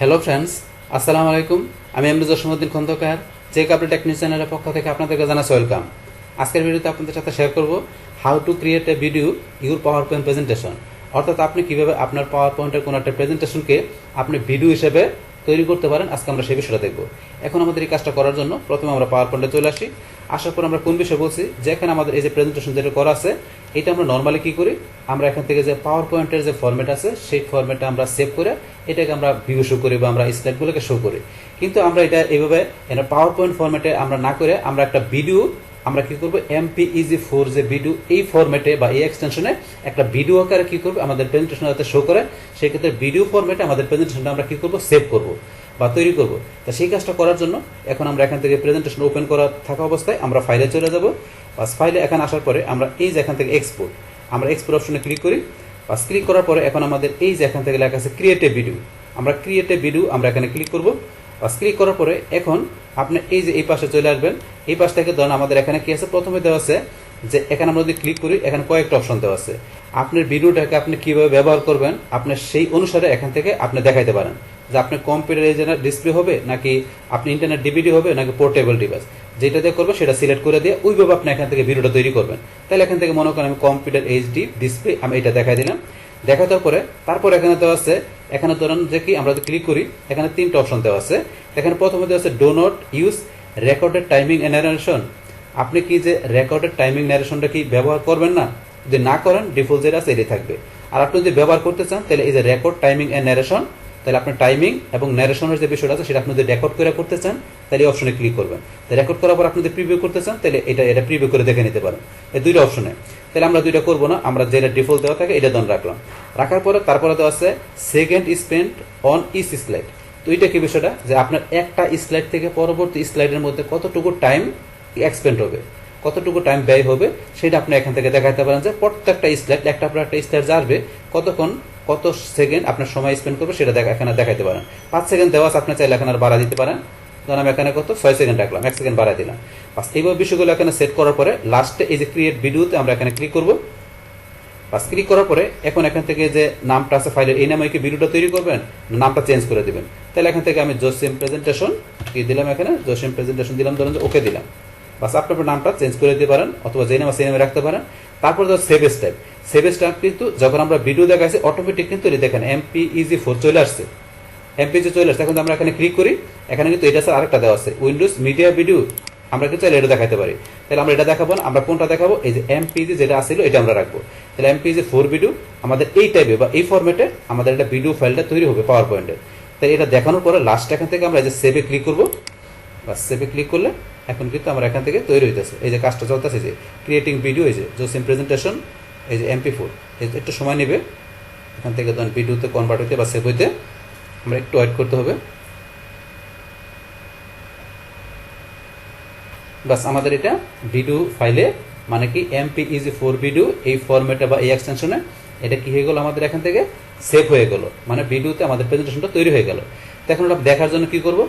Hello friends, আসসালামু আলাইকুম। আমি MD Jasimuddin Khandakar, check update technique চ্যানেলের পক্ষ থেকে আপনাদেরকে জানাচ্ছি ওয়েলকাম। আজকের ভিডিওতে আপনাদের সাথে শেয়ার করব how to create a video your power point presentation, অর্থাৎ আপনি কীভাবে আপনার পাওয়ার পয়েন্টের কোনো একটা প্রেজেন্টেশনকে আপনি ভিডিও হিসেবে তৈরি করতে পারেন। আজকে আমরা সেই বিষয়টা দেখব। এখন আমাদের এই কাজটা করার জন্য প্রথমে আমরা পাওয়ার পয়েন্টে চলে আসি। আসার পর আমরা কোন বিষয়ে বলছি, যে এখানে আমাদের এই যে প্রেজেন্টেশন যেটা করা আছে, এটা আমরা নর্মালি কী করি, আমরা এখান থেকে যে পাওয়ার পয়েন্টের যে ফরম্যাট আছে সেই ফরম্যাটটা আমরা সেভ করে এটাকে আমরা ভিউ শো করি বা আমরা স্লাইডগুলোকে শো করি। কিন্তু আমরা এটা এইভাবে পাওয়ার পয়েন্ট ফরম্যাটে আমরা না করে আমরা একটা ভিডিও আমরা কি করব, MPEG-4 যে ভিডিও, এই ফরম্যাটে বা এই এক্সটেনশনে একটা ভিডিও আকারে কি করব আমাদের প্রেজেন্টেশন যাতে শো করে, সেই ক্ষেত্রে ভিডিও ফরম্যাটে আমাদের প্রেজেন্টেশনটা আমরা কি করব, সেভ করব বা তৈরি করব। তা সেই কাজটা করার জন্য এখন আমরা এখান থেকে প্রেজেন্টেশন ওপেন করা থাকা অবস্থায় আমরা ফাইলে চলে যাব। বাস ফাইলে এখানে আসার পরে আমরা এই যে এখান থেকে এক্সপোর্ট, আমরা এক্সপোর্ট অপশনে ক্লিক করি। বাস ক্লিক করার পরে এখন আমাদের এই যে এখান থেকে লেখা আছে ক্রিয়েট এ ভিডিও, আমরা ক্রিয়েট এ ভিডিও আমরা এখানে ক্লিক করব। বাস ক্লিক করার পরে এখন আপনি এই যে এই পাশে চলে আসবেন। এই পাশ থেকে ধরেন আমাদের এখানে কি আছে, প্রথমে দেওয়া আছে যে এখানে আমরা যদি ক্লিক করি এখানে কয়েকটা অপশন দেওয়া আছে। আপনার ভিডিওটাকে আপনি কিভাবে ব্যবহার করবেন আপনি সেই অনুসারে এখান থেকে আপনি দেখাইতে পারেন যে আপনার কম্পিউটারে যে ডিসপ্লে হবে, নাকি আপনি ইন্টারনেট ডিভিডি হবে, নাকি পোর্টেবল ডিভাইস, যেটা দিয়ে করবে সেটা সিলেক্ট করে দিয়ে ওইভাবে আপনি এখান থেকে ভিডিওটা তৈরি করবেন। তাহলে এখান থেকে মনে করেন আমি কম্পিউটার এইচডি ডিসপ্লে আমি এটা দেখাই দিলাম। দেখানোর পরে তারপর এখানে দেওয়া আছে, এখানে ধরেন যে কি আমরা যদি ক্লিক করি এখানে তিনটা অপশন দেওয়া আছে। এখানে প্রথমে দেওয়া আছে do not use recorded timing and narration. আপনি কি যে রেকর্ডেড টাইমিং ন্যারেশনটা কি ব্যবহার করবেন না? যদি না করেন ডিফল্ট যেটা আছে এটাই থাকবে। আর আপনি যদি ব্যবহার করতে চান তাহলে এই যে রেকর্ড টাইমিং এন্ড ন্যারেশন, তাহলে আপনি টাইমিং এবং ন্যারেশনের যে বিষয়টা আছে সেটা আপনি যদি রেকর্ড করে করতে চান তাহলে এই অপশনে ক্লিক করবেন। রেকর্ড করার পর আপনি যদি প্রিভিউ করতে চান তাহলে এটা প্রিভিউ করে দেখে নিতে পারেন, এই দুইটা অপশনে। তাহলে আমরা দুইটা করবো না, আমরা যেটা ডিফল্ট দেওয়া থাকে এটা দন রাখলাম। রাখার পরে তারপরে দেওয়া আছে second spend on each slide. তো এইটা কি বিষয়টা, যে আপনার একটা স্লাইড থেকে পরবর্তী স্লাইডের মধ্যে কতটুকু টাইম এক্সপেন্ড হবে, কতটুকু টাইম ব্যয় হবে, সেটা আপনি এখান থেকে দেখাতে পারেন যে প্রত্যেকটা স্লাইড, একটা পর একটা স্লাইড যাবে কতক্ষণ কত সেকেন্ড আপনার সময় স্পেন্ড করবে সেটা এখানে দেখাতে পারেন। 5 সেকেন্ড দেওয়া আছে, আপনি চাইলে এখানে আর বাড়া দিতে পারেন। ধরুন আমি এখানে কত 6 সেকেন্ড রাখলাম, 1 সেকেন্ড বাড়াই দিলাম। বাস এইভাবে বিষয়গুলো এখানে সেট করার পরে লাস্টে এই যে ক্রিয়েট ভিডিওতে আমরা এখানে ক্লিক করব। বাস ক্লিক করার পরে এখন এখান থেকে যে নামটা আছে ফাইলের, এই নামে কি ভিডিওটা তৈরি করবেন, নামটা চেঞ্জ করে দিবেন। তাহলে এখান থেকে আমি জসিম প্রেজেন্টেশন কি দিলাম, এখানে জসিম প্রেজেন্টেশন দিলাম, ধরুন যে ওকে দিলাম। বাস আপনার নামটা চেঞ্জ করে দিতে পারেন, অথবা যে নাম সেই নামে রাখতে পারেন। তারপর সেভ স্টেপ, সেভ স্টেপ কিন্তু যখন আমরা ভিডিও দেখাচ্ছি অটোমেটিক কিন্তু দেখেন MPEG-4 চলে আসছে, MPEG চলে আসছে। এখন আমরা এখানে ক্লিক করি, এখানে কিন্তু এটা আরেকটা দেওয়া আছে উইন্ডোজ মিডিয়া ভিডিও, আমরা কিন্তু চাইলে এটা দেখাতে পারি। তাহলে আমরা এটা দেখাবো না, আমরা কোনটা দেখাবো, এই যে MPEG যেটা আসছিল এটা আমরা রাখবো। তাহলে MPEG-4 ভিডিও আমাদের এই টাইপে বা এই ফরম্যাটে আমাদের একটা ভিডিও ফাইলটা তৈরি হবে পাওয়ার পয়েন্টে। তাই এটা দেখানোর পরে লাস্ট এখান থেকে আমরা এই যে সেভে ক্লিক করবো। বা সেভে ক্লিক করলে এখন কিন্তু আমরা এখান থেকে তৈরি হইতেছে, এই যে কাজটা চলতেছে, যে ক্রিয়েটিং ভিডিও, এই যে জসিম প্রেজেন্টেশন, এই যে MP4, একটু সময় নেবে এখান থেকে ধরুন ভিডিওতে কনভার্ট হইতে বা সেভ হইতে, আমরা একটু ওয়েট করতে হবে। বাস আমাদের এটা ভিডিও ফাইলে মানে কি MPEG-4 ভিডিও এই ফরম্যাটে বা এই এক্সটেনশনে এটা কি হয়ে গেল, আমাদের এখান থেকে সেভ হয়ে গেল, মানে ভিডিওতে আমাদের প্রেজেন্টেশনটা তৈরি হয়ে গেল। তো এখন এটা দেখার জন্য কি করব,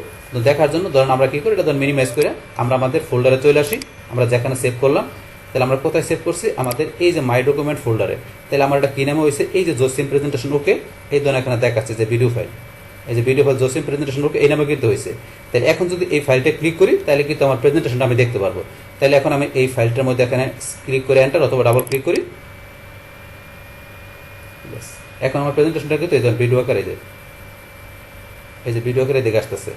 দেখার জন্য ধরুন আমরা কি করি, এটা ধরুন মিনিমাইজ করে আমরা আমাদের ফোল্ডারে চলে আসি, আমরা যেখানে সেভ করলাম। তাহলে আমরা কোথায় সেভ করছি, আমাদের এই যে মাই ডকুমেন্ট ফোল্ডারে। তাহলে আমার এটা কি নামে হয়েছে, এই যে জসিম প্রেজেন্টেশন ওকে, এই ধরুন এখানে দেখাচ্ছে যে ভিডিও ফাইল, এই যে ভিডিও ফাইল জসিম প্রেজেন্টেশন ওকে এই নামে কিন্তু হয়েছে। তাহলে এখন যদি এই ফাইলটা ক্লিক করি তাহলে কিন্তু আমার প্রেজেন্টেশনটা আমি দেখতে পারবো। তাহলে এখন আমি এই ফাইলটার মধ্যে এখানে ক্লিক করে এন্টার অথবা ডাবল ক্লিক করি। এখন আমার প্রেজেন্টেশনটা কিন্তু এই ভিডিও আকারে, এই যে ভিডিও আকারে দেখে আসতেছে,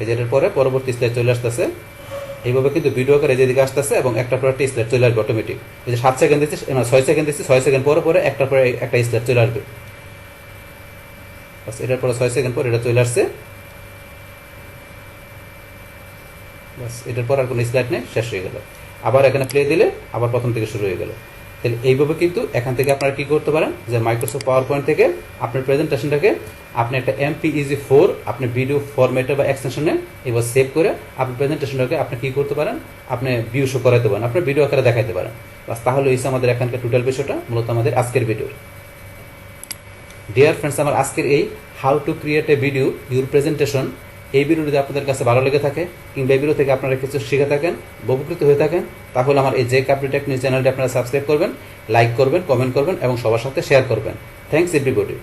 এই যে এটার পরে পরবর্তী স্লাইড চলে আসতেছে। এইভাবে কিন্তু ভিডিও আকারে যেদিকে আসতেছে এবং একটা পরে একটা স্লাইড চলে আসবে অটোমেটিক। এই যে 7 সেকেন্ড দিচ্ছি, 6 সেকেন্ড দিচ্ছি, 6 সেকেন্ড পরে পরে একটা পরে একটা স্লাইড চলে আসবে। এটার পরে 6 সেকেন্ড পর এটা চলে আসছে। বাস এটার পর আর কোনো স্লাইড নেই, শেষ হয়ে গেল। আবার এখানে প্লে দিলে আবার প্রথম থেকে শুরু হয়ে গেল। তাহলে এইভাবে কিন্তু এখান থেকে আপনারা কি করতে পারেন, যে মাইক্রোসফট পাওয়ার পয়েন্ট থেকে আপনার প্রেজেন্টেশনটাকে আপনি একটা MPEG-4 আপনি ভিডিও ফরম্যাটে বা এক্সটেনশনে এবার সেভ করে আপনার প্রেজেন্টেশনটাকে আপনি কি করতে পারেন, আপনি ভিউ শো করাতে পারেন, আপনার ভিডিও আকারে দেখাতে পারেন। বাস তাহলে হয়েছে আমাদের এখানকার টোটাল বিষয়টা, মূলত আমাদের আজকের ভিডিওর। ডিয়ার ফ্রেন্ডস, আমার আজকের এই how to create a video your presentation এই ভিডিও যদি আপনাদের কাছে ভালো লেগে থাকে কিংবা এই ভিডিও থেকে আপনারা কিছু শিখে থাকেন, উপকৃত হয়ে থাকেন, তাহলে আমার এই যে আপডেট টেকনিক চ্যানেলটি আপনারা সাবস্ক্রাইব করবেন, লাইক করবেন, কমেন্ট করবেন এবং সবার সাথে শেয়ার করবেন। Thanks everybody.